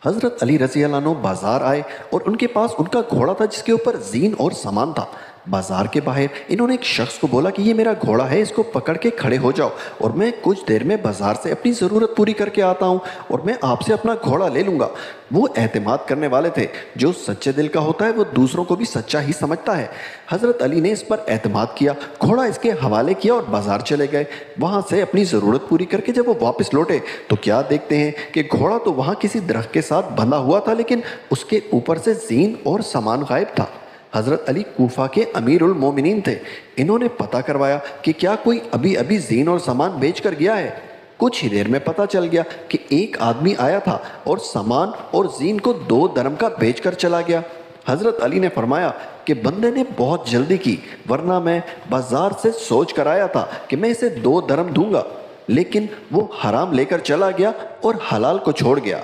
हजरत अली रजी अल्लाह अन्हु बाजार आए और उनके पास उनका घोड़ा था जिसके ऊपर जीन और सामान था। बाजार के बाहर इन्होंने एक शख्स को बोला कि ये मेरा घोड़ा है, इसको पकड़ के खड़े हो जाओ और मैं कुछ देर में बाजार से अपनी ज़रूरत पूरी करके आता हूँ और मैं आपसे अपना घोड़ा ले लूँगा। वो एतमाद करने वाले थे। जो सच्चे दिल का होता है वो दूसरों को भी सच्चा ही समझता है। हज़रत अली ने इस पर एतमाद किया, घोड़ा इसके हवाले किया और बाजार चले गए। वहाँ से अपनी ज़रूरत पूरी करके जब वो वापस लौटे तो क्या देखते हैं कि घोड़ा तो वहाँ किसी दरख्त के साथ बंधा हुआ था, लेकिन उसके ऊपर से जीन और सामान गायब था। हज़रत अली कूफा के अमीर उल मोमिनीन थे। इन्होंने पता करवाया कि क्या कोई अभी अभी जीन और सामान बेच कर गया है। कुछ ही देर में पता चल गया कि एक आदमी आया था और सामान और जीन को 2 दरम का बेच कर चला गया। हज़रत अली ने फरमाया कि बंदे ने बहुत जल्दी की, वरना मैं बाजार से सोच कर आया था कि मैं इसे 2 दरम दूंगा, लेकिन वो हराम लेकर चला गया और हलाल को छोड़ गया।